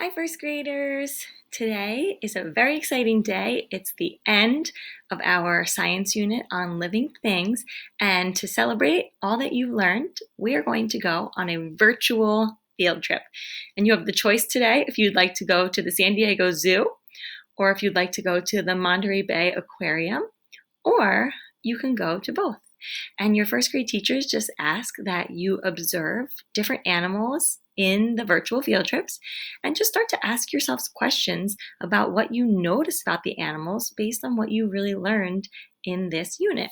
Hi, first graders. Today is a very exciting day. It's the end of our science unit on living things. And to celebrate all that you've learned, we are going to go on a virtual field trip. And you have the choice today if you'd like to go to the San Diego Zoo, or if you'd like to go to the Monterey Bay Aquarium, or you can go to both. And your first grade teachers just ask that you observe different animals in the virtual field trips and just start to ask yourselves questions about what you notice about the animals based on what you really learned in this unit.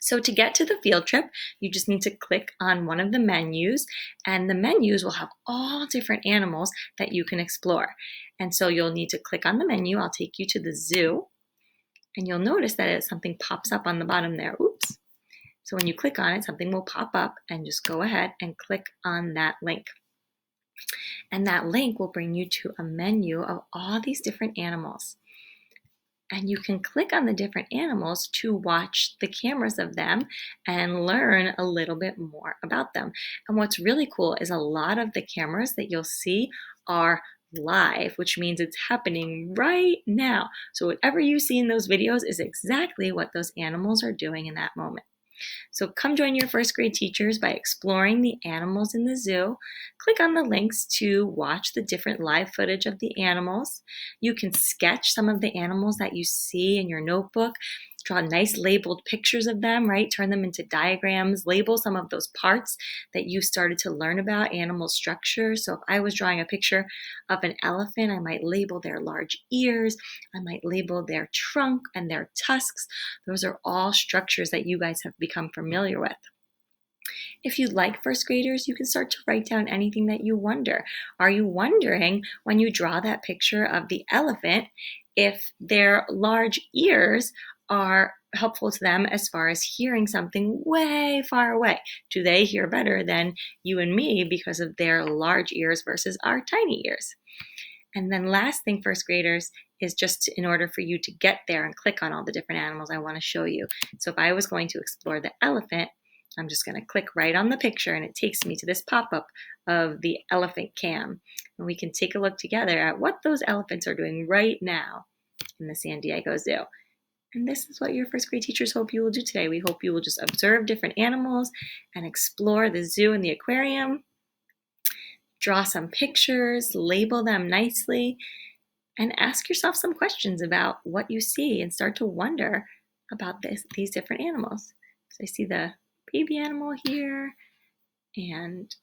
So to get to the field trip, you just need to click on one of the menus, and the menus will have all different animals that you can explore. And so you'll need to click on the menu. I'll take you to the zoo, and you'll notice that something pops up on the bottom there. Oops. So when you click on it, something will pop up, and just go ahead and click on that link. And that link will bring you to a menu of all these different animals. And you can click on the different animals to watch the cameras of them and learn a little bit more about them. And what's really cool is a lot of the cameras that you'll see are live, which means it's happening right now. So whatever you see in those videos is exactly what those animals are doing in that moment. So come join your first grade teachers by exploring the animals in the zoo. Click on the links to watch the different live footage of the animals. You can sketch some of the animals that you see in your notebook. Draw nice labeled pictures of them, right? Turn them into diagrams. Label some of those parts that you started to learn about animal structure. So if I was drawing a picture of an elephant, I might label their large ears. I might label their trunk and their tusks. Those are all structures that you guys have become familiar with. If you'd like, first graders, you can start to write down anything that you wonder. Are you wondering, when you draw that picture of the elephant, if their large ears are helpful to them as far as hearing something way far away? Do they hear better than you and me because of their large ears versus our tiny ears? And then last thing, first graders, is just in order for you to get there and click on all the different animals I want to show you. So if I was going to explore the elephant, I'm just going to click right on the picture, and it takes me to this pop-up of the elephant cam. And we can take a look together at what those elephants are doing right now in the San Diego Zoo. And this is what your first grade teachers hope you will do today. We hope you will just observe different animals and explore the zoo and the aquarium. Draw some pictures, label them nicely, and ask yourself some questions about what you see and start to wonder about these different animals. So I see the baby animal here and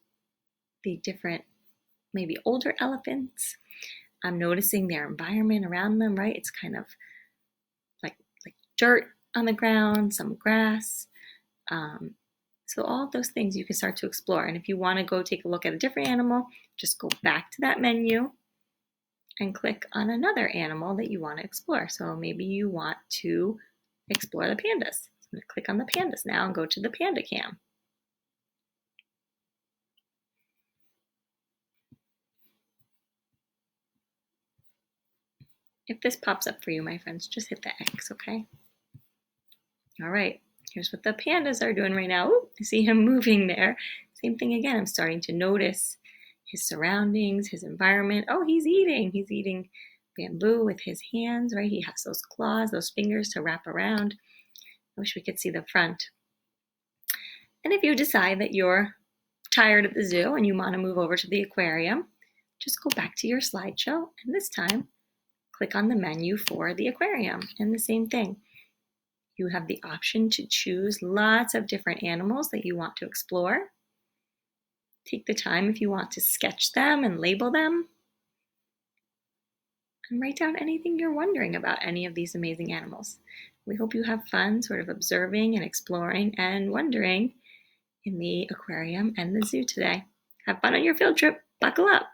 the different, maybe older elephants. I'm noticing their environment around them, right? It's kind of like dirt on the ground, some grass. So all of those things you can start to explore. And if you want to go take a look at a different animal, just go back to that menu and click on another animal that you want to explore. So maybe you want to explore the pandas. So I'm going to click on the pandas now and go to the panda cam. If this pops up for you, my friends, just hit the X, okay? All right, here's what the pandas are doing right now. Ooh, I see him moving there. Same thing again, I'm starting to notice his surroundings, his environment. Oh, he's eating. He's eating bamboo with his hands, right? He has those claws, those fingers to wrap around. I wish we could see the front. And if you decide that you're tired at the zoo and you want to move over to the aquarium, just go back to your slideshow, and this time click on the menu for the aquarium. And the same thing. You have the option to choose lots of different animals that you want to explore. Take the time if you want to sketch them and label them. And write down anything you're wondering about any of these amazing animals. We hope you have fun sort of observing and exploring and wondering in the aquarium and the zoo today. Have fun on your field trip. Buckle up.